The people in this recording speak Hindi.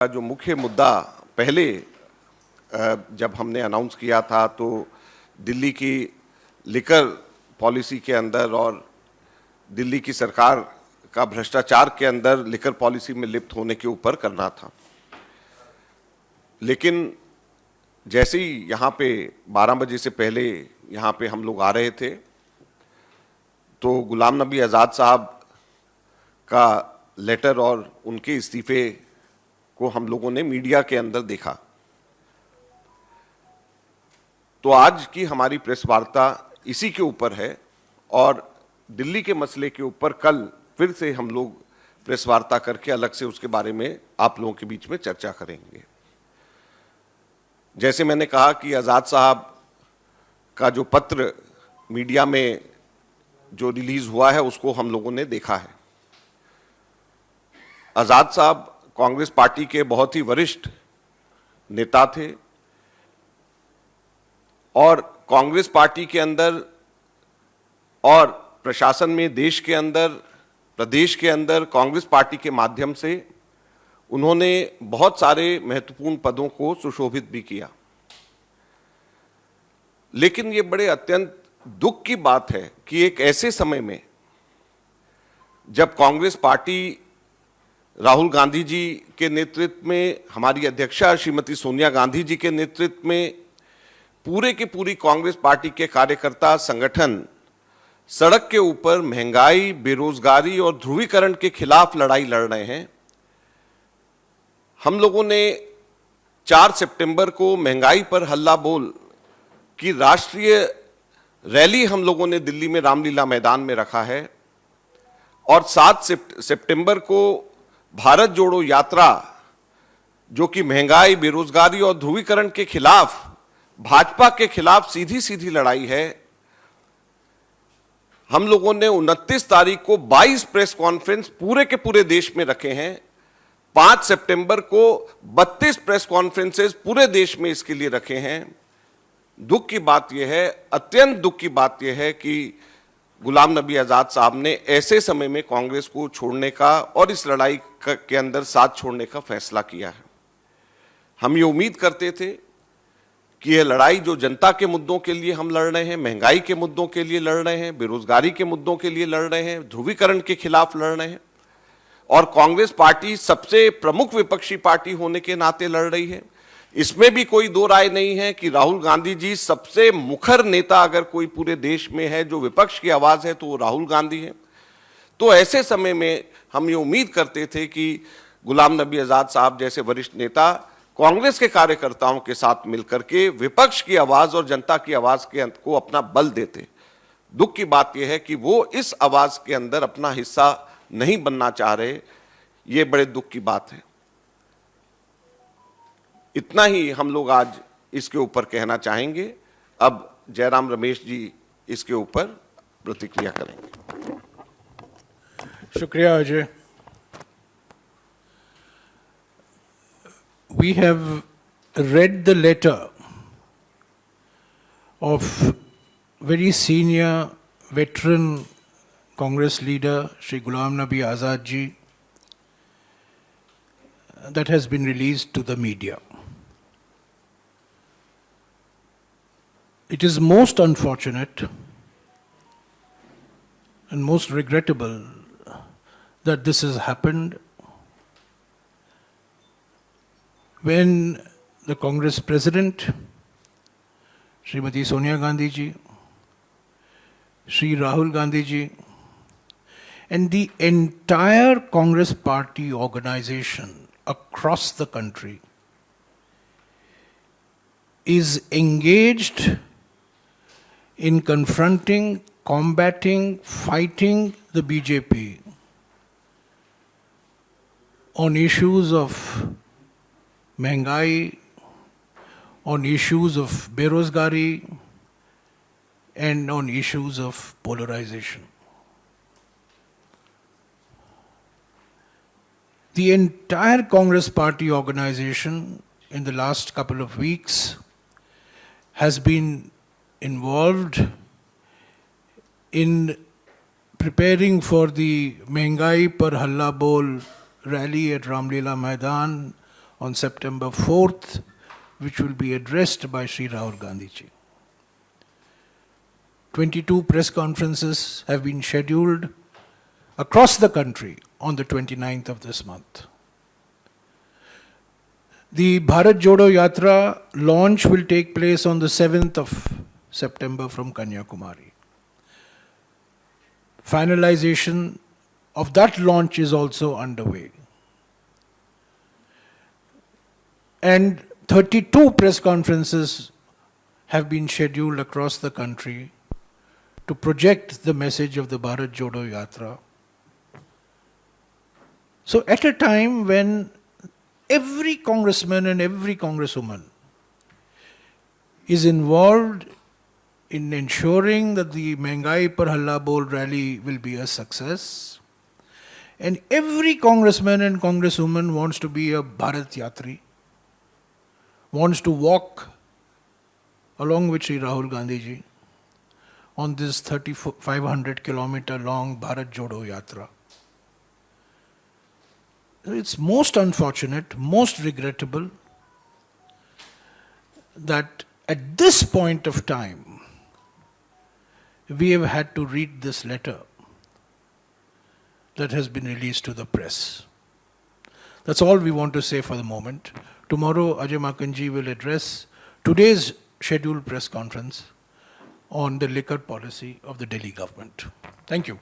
जो मुख्य मुद्दा पहले जब हमने अनाउंस किया था तो दिल्ली की लिकर पॉलिसी के अंदर और दिल्ली की सरकार का भ्रष्टाचार के अंदर लिकर पॉलिसी में लिप्त होने के ऊपर करना था। लेकिन जैसे ही यहाँ पे 12 बजे से पहले यहाँ पे हम लोग आ रहे थे तो गुलाम नबी आज़ाद साहब का लेटर और उनके इस्तीफे को हम लोगों ने मीडिया के अंदर देखा। तो आज की हमारी प्रेस वार्ता इसी के ऊपर है और दिल्ली के मसले के ऊपर कल फिर से हम लोग प्रेस वार्ता करके अलग से उसके बारे में आप लोगों के बीच में चर्चा करेंगे। जैसे मैंने कहा कि आज़ाद साहब का जो पत्र मीडिया में जो रिलीज हुआ है उसको हम लोगों ने देखा है। आज़ाद साहब कांग्रेस पार्टी के बहुत ही वरिष्ठ नेता थे और कांग्रेस पार्टी के अंदर और प्रशासन में देश के अंदर प्रदेश के अंदर कांग्रेस पार्टी के माध्यम से उन्होंने बहुत सारे महत्वपूर्ण पदों को सुशोभित भी किया। लेकिन ये बड़े अत्यंत दुख की बात है कि एक ऐसे समय में जब कांग्रेस पार्टी राहुल गांधी जी के नेतृत्व में, हमारी अध्यक्षा श्रीमती सोनिया गांधी जी के नेतृत्व में पूरे की पूरी कांग्रेस पार्टी के कार्यकर्ता संगठन सड़क के ऊपर महंगाई, बेरोजगारी और ध्रुवीकरण के खिलाफ लड़ाई लड़ रहे हैं, हम लोगों ने 4 सितंबर को महंगाई पर हल्ला बोल की राष्ट्रीय रैली हम लोगों ने दिल्ली में रामलीला मैदान में रखा है और 7 सितंबर को भारत जोड़ो यात्रा जो कि महंगाई, बेरोजगारी और ध्रुवीकरण के खिलाफ, भाजपा के खिलाफ सीधी सीधी लड़ाई है। हम लोगों ने 29 तारीख को 22 प्रेस कॉन्फ्रेंस पूरे के पूरे देश में रखे हैं। 5 सितंबर को 32 प्रेस कॉन्फ्रेंसेस पूरे देश में इसके लिए रखे हैं। दुख की बात यह है, अत्यंत दुख की बात यह है कि गुलाम नबी आज़ाद साहब ने ऐसे समय में कांग्रेस को छोड़ने का और इस लड़ाई के अंदर साथ छोड़ने का फैसला किया है। हम ये उम्मीद करते थे कि यह लड़ाई जो जनता के मुद्दों के लिए हम लड़ रहे हैं, महंगाई के मुद्दों के लिए लड़ रहे हैं, बेरोजगारी के मुद्दों के लिए लड़ रहे हैं, ध्रुवीकरण के खिलाफ लड़ रहे हैं और कांग्रेस पार्टी सबसे प्रमुख विपक्षी पार्टी होने के नाते लड़ रही है। इसमें भी कोई दो राय नहीं है कि राहुल गांधी जी सबसे मुखर नेता अगर कोई पूरे देश में है जो विपक्ष की आवाज है तो वो राहुल गांधी है। तो ऐसे समय में हम ये उम्मीद करते थे कि गुलाम नबी आज़ाद साहब जैसे वरिष्ठ नेता कांग्रेस के कार्यकर्ताओं के साथ मिलकर के विपक्ष की आवाज और जनता की आवाज के को अपना बल देते। दुख की बात यह है कि वो इस आवाज के अंदर अपना हिस्सा नहीं बनना चाह रहे। ये बड़े दुख की बात है। इतना ही हम लोग आज इसके ऊपर कहना चाहेंगे। अब जयराम रमेश जी इसके ऊपर प्रतिक्रिया करेंगे। शुक्रिया Ajay. We have read the letter of very senior veteran Congress leader Shri Ghulam Nabi Azad ji that has been released to the media. It is most unfortunate and most regrettable that this has happened when the Congress President, Srimati Sonia Gandhi ji, Shri Rahul Gandhi ji, and the entire Congress Party organization across the country is engaged in confronting, combating, fighting the BJP on issues of महंगाई, on issues of बेरोजगारी and on issues of polarization. The entire Congress Party organization in the last couple of weeks has been involved in preparing for the Mehngai Par Halla Bol rally at Ramlila Maidan on September 4th, which will be addressed by Sri Rahul Gandhi ji. 22 press conferences have been scheduled across the country on the 29th of this month. The Bharat Jodo Yatra launch will take place on the 7th of September from Kanyakumari. Finalization of that launch is also underway. And 32 press conferences have been scheduled across the country to project the message of the Bharat Jodo Yatra. So at a time when every congressman and every congresswoman is involved in ensuring that the Mehngai Par Halla Bol rally will be a success, and every congressman and congresswoman wants to be a Bharat Yatri, wants to walk along with Sri Rahul Gandhi ji on this 3,500 kilometer long Bharat Jodo Yatra. It's most unfortunate, most regrettable that at this point of time, we have had to read this letter that has been released to the press. That's all we want to say for the moment. Tomorrow, Ajay Makanji will address today's scheduled press conference on the liquor policy of the Delhi government. Thank you.